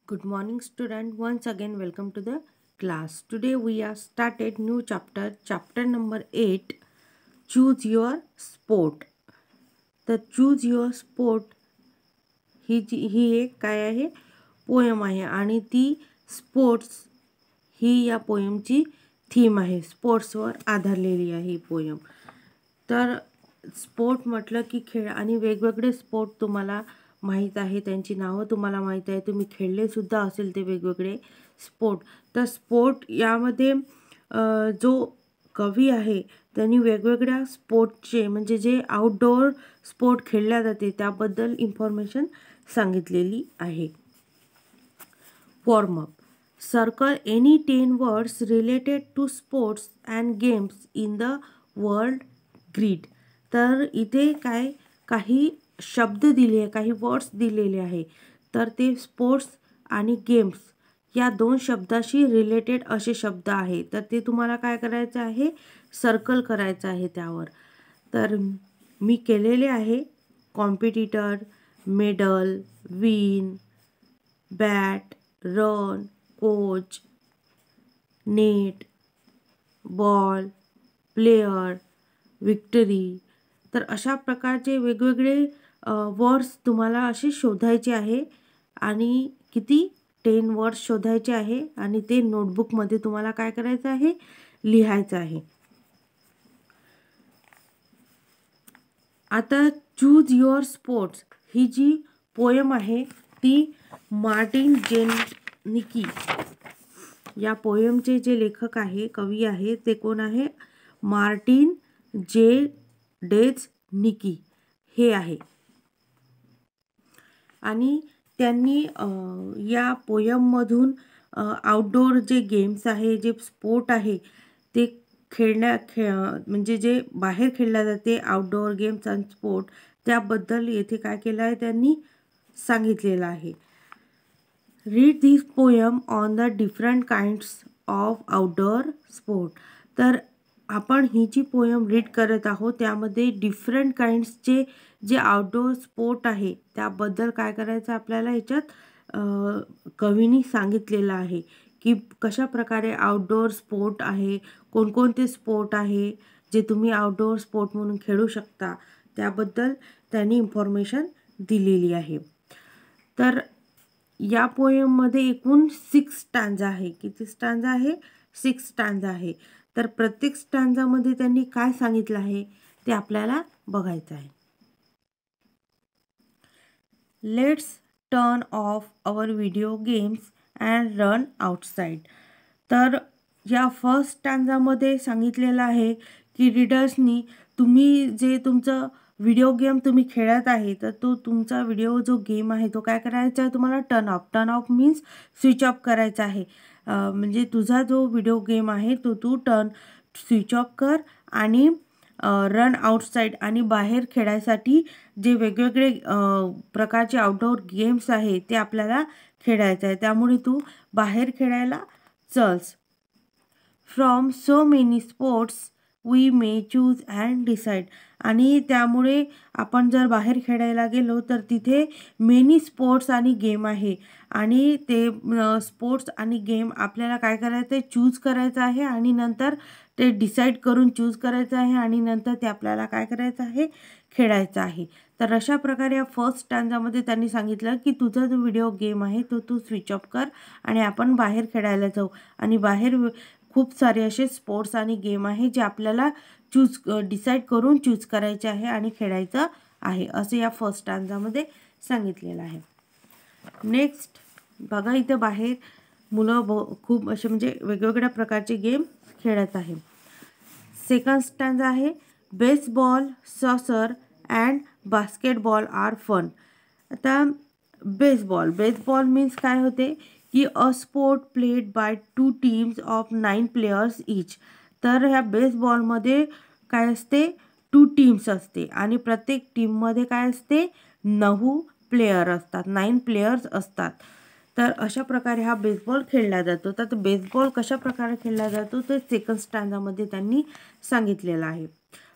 Good morning student, once again welcome to the class. Today we are started new chapter number 8, choose your sport. The choose your sport ही एक काय आहे poem आहे आणि ती sports ही या पोयमची theme आहे. स्पोर्ट्सवर आधारलेली आहे ही पोयम. तर स्पोर्ट म्हटलं की खेळ आणि वेगवेगळे स्पोर्ट तुम्हाला माहीत आहे, त्यांची नावं तुम्हाला माहीत आहे, तुम्ही खेळलेसुद्धा असेल ते वेगवेगळे स्पोर्ट. तर स्पोर्ट यामध्ये जो कवी आहे त्यांनी वेगवेगळ्या स्पोर्टचे म्हणजे जे आउटडोअर स्पोर्ट खेळल्या जाते त्याबद्दल इन्फॉर्मेशन सांगितलेली आहे. Warmup. Circle any 10 words related to sports and games in the world grid. तर इथे काही शब्द दिले आहे, काही वर्ड्स दिलेले आहे. तर ते स्पोर्ट्स आणि गेम्स या दोन शब्दाशी रिलेटेड असे शब्द आहे. तर ते तुम्हाला काय करायचं आहे, सर्कल करायचं आहे त्यावर. तर मी केलेले आहे. Competitor, medal, win, bat, run, coach, net, ball, player, victory. तर अशा प्रकारचे वेगवेगळे वर्ड्स तुम्हाला असे शोधायचे आहे आणि किती 10 वर्ड्स शोधायचे आहे आणि ते नोटबुकमध्ये तुम्हाला काय करायचं आहे, लिहायचं आहे. आता चूज युअर स्पोर्ट्स ही जी पोयम आहे ती मार्टिन जेनिकी या पोयमचे जे लेखक आहे, कवी आहे, ते कोण आहे, मार्टिन जेनिकी हे आहे. आणि त्यांनी या पोयममधून आउटडोअर जे गेम्स आहे, जे स्पोर्ट आहे ते म्हणजे जे बाहेर खेळल्या जाते आउटडोअर गेम्स अँड स्पोर्ट त्याबद्दल येथे काय केलं आहे त्यांनी सांगितलेलं आहे. Read this poem on the different kinds of outdoor sport. तर आपण ही जी पोयम रीड करत आहोत त्यामध्ये डिफरंट काइंड्सचे जे आउटडोअर स्पोर्ट आहे त्याबद्दल काय करायचं आपल्याला याच्यात कवीनी सांगितलेलं आहे की कशा प्रकारे आउटडोअर स्पोर्ट आहे, कोणकोणते स्पोर्ट आहे जे तुम्ही आउटडोअर स्पोर्ट म्हणून खेळू शकता त्याबद्दल त्यांनी इन्फॉर्मेशन दिलेली आहे. तर या पोयममध्ये एकूण 6 स्टँजा आहे. किती स्टँजा आहे, 6 स्टँजा आहे. तर प्रत्येक स्टँजामध्ये त्यांनी काय सांगितलं आहे ते आपल्याला बघायचं आहे. Let's turn off our video games and run outside. तर या फर्स्ट स्टँजामध्ये सांगितलेलं आहे की रीडर्सनी तुम्ही जे तुमचं व्हिडिओ गेम तुम्ही खेळत आहे तर तो तुमचा व्हिडिओ जो गेम आहे तो काय करायचा आहे तुम्हाला, turn off means switch off करायचा आहे. म्हणजे तुझा जो व्हिडिओ गेम आहे तो तू स्विच ऑफ कर आणि रन आउटसाइड आणि बाहेर खेळायसाठी जे वेगवेगळे प्रकारचे आउटडोअर गेम्स आहे ते आपल्याला खेळायचं आहे. त्यामुळे तू बाहेर खेळायला चल्स. From so many sports we may choose and decide. आणि त्यामुळे आपण जर बाहेर खेळायला गेलो तर तिथे मेनी स्पोर्ट्स आणि गेम आहे आणि ते स्पोर्ट्स आणि गेम आपल्याला काय करायचं आहे, चूज करायचं आहे आणि नंतर ते डिसाईड करून चूज करायचं आहे आणि नंतर ते आपल्याला काय करायचं आहे, खेळायचं आहे. तर अशा प्रकारे या फर्स्ट स्टँजामध्ये त्यांनी सांगितलं की तुझा जो व्हिडिओ गेम आहे तो तू स्विच ऑफ कर आणि आपण बाहेर खेळायला जाऊ. आणि बाहेर खूप सारे असे स्पोर्ट्स आणि गेम आहे जे आपल्याला डिसाईड करून चूज करायचे आहे आणि खेळायचं आहे असं या फर्स्ट स्टँजामध्ये सांगितलेलं आहे. नेक्स्ट बघा, इथे बाहेर मुलं खूप असे म्हणजे वेगवेगळ्या प्रकारचे गेम खेळत आहे. सेकंड स्टँजा आहे baseball, soccer and basketball are fun. आता बेसबॉल मीन्स काय होते की a sport played by 2 teams of 9 players each. तर ह्या बेसबॉलमध्ये काय असते, 2 टीम्स असते आणि प्रत्येक टीममध्ये काय असते, 9 प्लेयर असतात, 9 प्लेयर्स असतात. तर अशा प्रकारे हा बेसबॉल खेळला जातो. तर बेसबॉल कशा प्रकारे खेळला जातो तर सेकंड स्टँजामध्ये त्यांनी सांगितलेलं आहे.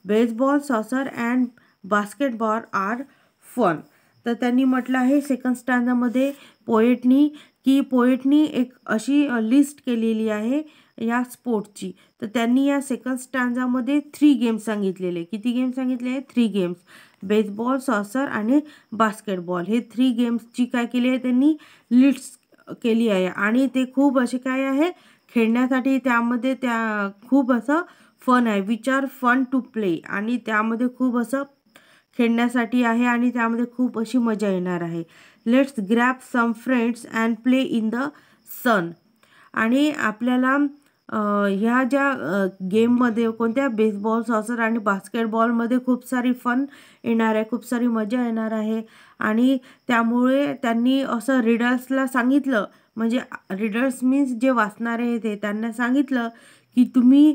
Baseball, soccer and basketball are fun. तर त्यांनी म्हटलं आहे सेकंड स्टँजामध्ये पोएटनी एक अशी लिस्ट केलेली आहे या स्पोर्ट्सची. तर त्यांनी या सेकंड स्टँजामध्ये 3 गेम्स सांगितलेले. किती गेम्स सांगितले आहे? 3 गेम्स. बेसबॉल, सॉकर आणि बास्केटबॉल हे 3 गेम्सची काय केली आहे त्यांनी लिस्ट केली आहे. आणि ते खूप असे काय आहे खेळण्यासाठी त्यामध्ये त्या खूप असं फन आहे. Which are fun to play. आणि त्यामध्ये खूप असं खेळण्यासाठी आहे आणि त्यामध्ये खूप अशी मजा येणार आहे. Let's grab some friends and play in the sun. आणि आपल्याला ह्या ज्या गेममध्ये कोणत्या बेसबॉल, सॉकर आणि बास्केटबॉलमध्ये खूप सारी फन येणार आहे, खूप सारी मजा येणार आहे. आणि त्यामुळे त्यांनी असं रीडर्सला सांगितलं, म्हणजे रीडर्स मीन्स जे वाचणारे आहेत ते त्यांना सांगितलं की तुम्ही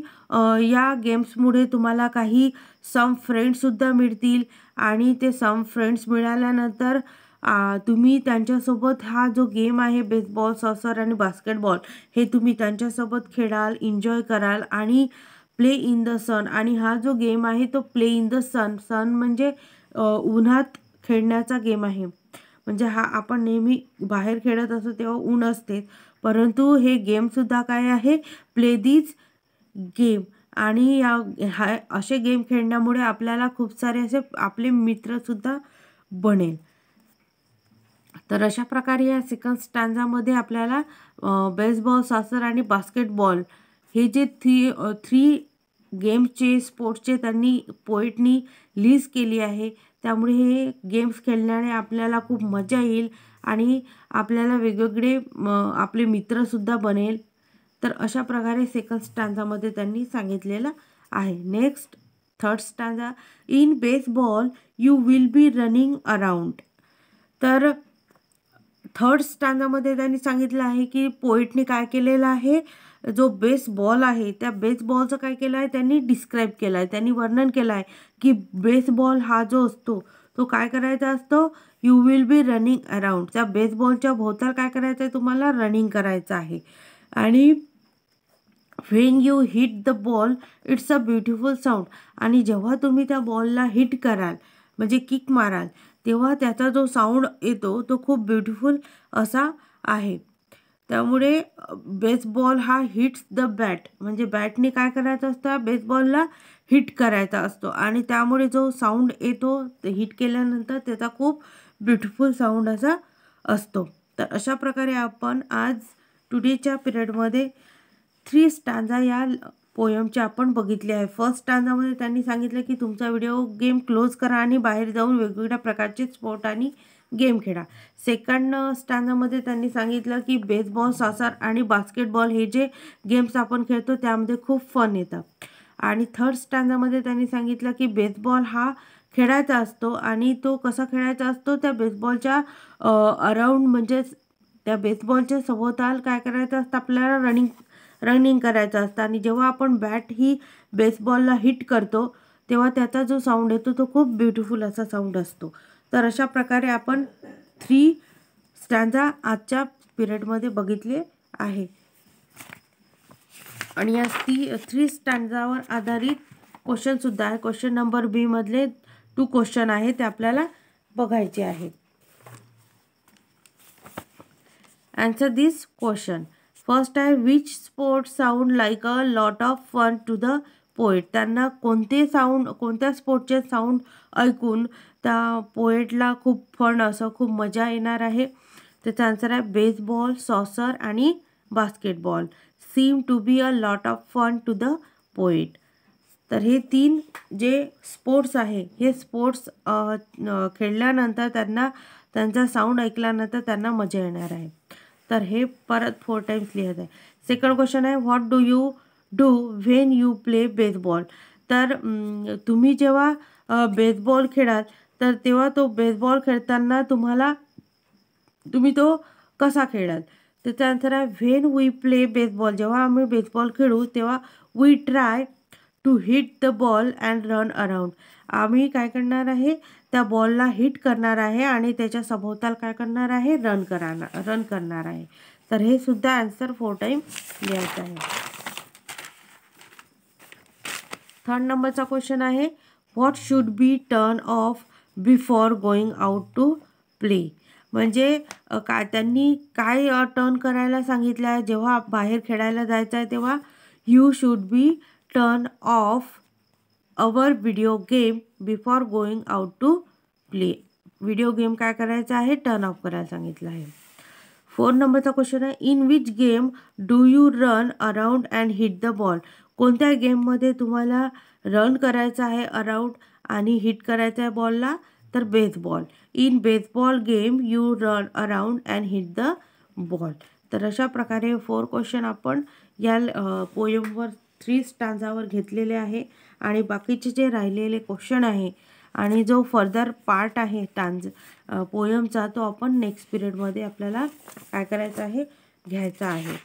या गेम्समुळे तुम्हाला काही सम फ्रेंड्ससुद्धा मिळतील. आणि ते सम फ्रेंड्स मिळाल्यानंतर तुम्ही त्यांच्यासोबत हा जो गेम आहे बेसबॉल, सॉकर आणि बास्केटबॉल हे तुम्ही त्यांच्यासोबत खेळाल, एन्जॉय कराल आणि प्ले इन द सन. आणि हा जो गेम आहे तो प्ले इन द सन. सन म्हणजे उन्हात खेळण्याचा गेम आहे. म्हणजे हा आपण नेहमी बाहेर खेळत असतो तेव्हा ऊन असते, परंतु हे गेमसुद्धा काय आहे प्ले दिस गेम. आणि असे गेम खेळण्यामुळे आपल्याला खूप सारे असे आपले मित्रसुद्धा बनेल. तर अशा प्रकारे या सेकंड स्टँजामध्ये आपल्याला बेसबॉल, सॉकर आणि बास्केटबॉल हे जे 3 गेम्सचे स्पोर्ट्सचे त्यांनी पोएटनी लिस्ट केली आहे. त्यामुळे हे गेम्स खेळण्याने आपल्याला खूप मजा येईल आणि आपल्याला वेगवेगळे आपले मित्रसुद्धा बनेल. तर अशा प्रकारे सेकंड स्टँजामध्ये त्यांनी सांगितलेलं आहे. Next third stanza. In baseball you will be running around. तर थर्ड स्टँजामध्ये त्यांनी सांगितलं आहे की पोएटने काय केलेलं आहे, जो बेसबॉल आहे त्या बेसबॉलचं काय केलं आहे त्यांनी डिस्क्राईब केलं आहे, त्यांनी वर्णन केलं आहे की बेसबॉल हा जो असतो तो काय करायचा असतो, you will be running around. त्या बेसबॉलच्या भोवताल काय करायचं आहे तुम्हाला, रनिंग करायचं आहे. आणि when you hit the ball it's a beautiful sound. आणि जेव्हा तुम्ही त्या बॉलला हिट कराल म्हणजे किक माराल तेव्हा त्याचा जो साऊंड येतो तो खूप ब्युटिफुल असा आहे. त्यामुळे बेसबॉल हा हिट्स द बॅट, म्हणजे बॅटने काय करायचं असतं बेसबॉलला हिट करायचा असतो आणि त्यामुळे जो साऊंड येतो हिट केल्यानंतर त्याचा खूप ब्युटिफुल साऊंड असा असतो. तर अशा प्रकारे आपण आज टुडेच्या पिरियडमध्ये 3 स्टँजा या पोयमचे आपण बघितले आहे. फर्स्ट स्टँजामध्ये त्यांनी सांगितलं की तुमचा व्हिडिओ गेम क्लोज करा आणि बाहेर जाऊन वेगवेगळ्या प्रकारचे स्पोर्ट आणि गेम खेळा. सेकंड स्टँजामध्ये त्यांनी सांगितलं की बेसबॉल, सॉकर आणि बास्केटबॉल हे जे गेम्स आपण खेळतो त्यामध्ये खूप फन येतं. आणि थर्ड स्टँजामध्ये त्यांनी सांगितलं की बेसबॉल हा खेळायचा असतो आणि तो कसा खेळायचा असतो, त्या बेसबॉलच्या अराउंड म्हणजे त्या बेसबॉलच्या सभोवताल काय करायचं असतं आपल्याला रनिंग करायचं असतं. आणि जेव्हा आपण बॅट ही बेसबॉलला हिट करतो तेव्हा त्याचा जो साऊंड येतो तो खूप ब्युटिफुल असा साऊंड असतो. तर अशा प्रकारे आपण 3 स्टँजा आजच्या पिरियडमध्ये बघितले आहे. आणि या 3 स्टँजावर आधारित क्वेश्चनसुद्धा आहे. क्वेश्चन नंबर बी मधले 2 क्वेश्चन आहे ते आपल्याला बघायचे आहे. Answer this question. फर्स्ट आहे which sport sound like a lot of fun to the poet. त्यांना कोणत्या स्पोर्टचे साऊंड ऐकून त्या पोएटला खूप फन असं खूप मजा येणार आहे. त्याचा आन्सर आहे बेसबॉल, सॉकर आणि basketball seem to be a lot of fun to the poet. तर हे 3 जे स्पोर्ट्स आहे हे स्पोर्ट्स खेळल्यानंतर त्यांचा साऊंड ऐकल्यानंतर त्यांना मजा येणार आहे. तर हे परत 4 टाइम्स लिहित आहे. सेकंड क्वेश्चन आहे what do you do when you play baseball. तर तुम्ही जेव्हा बेसबॉल खेळाल तर तेव्हा तो बेसबॉल खेळताना तुम्ही तो कसा खेळाल. त्याचा आन्सर आहे व्हेन वी प्ले बेसबॉल. जेव्हा आम्ही बेसबॉल खेळू तेव्हा we try to hit the ball and run around. आम्ही काय करणार आहे त्या बॉलला हिट करणार आहे आणि त्याच्या सभोवताल काय करणार आहे रन करणार आहे. तर हे सुद्धा आन्सर 4 टाइम लिहायचं आहे. थर्ड नंबरचा क्वेश्चन आहे what should be turn off before going out to play. म्हणजे काय त्यांनी काय टर्न करायला सांगितलं आहे, जेव्हा बाहेर खेळायला जायचं आहे तेव्हा you should be turn off our video game before going out to play. Video game काय करायचं आहे, टर्न ऑफ करायला सांगितलं आहे. 4 नंबरचा क्वेश्चन आहे, in which game do you run around and hit the ball. कोणत्या गेममध्ये तुम्हाला रन करायचं आहे अराउंड आणि हिट करायचं आहे बॉलला, तर baseball. In baseball game you run around and hit the ball. तर अशा प्रकारे 4 क्वेश्चन आपण या पोयमवर 3 स्टांजावर घेतलेले आहे. आणि बाकीचे जे राहिलेले क्वेश्चन आहे आणि जो फर्दर पार्ट आहे पोयमचा, तो आपण नेक्स्ट पिरियडमध्ये आपल्याला काय करायचा आहे, घ्यायचा आहे.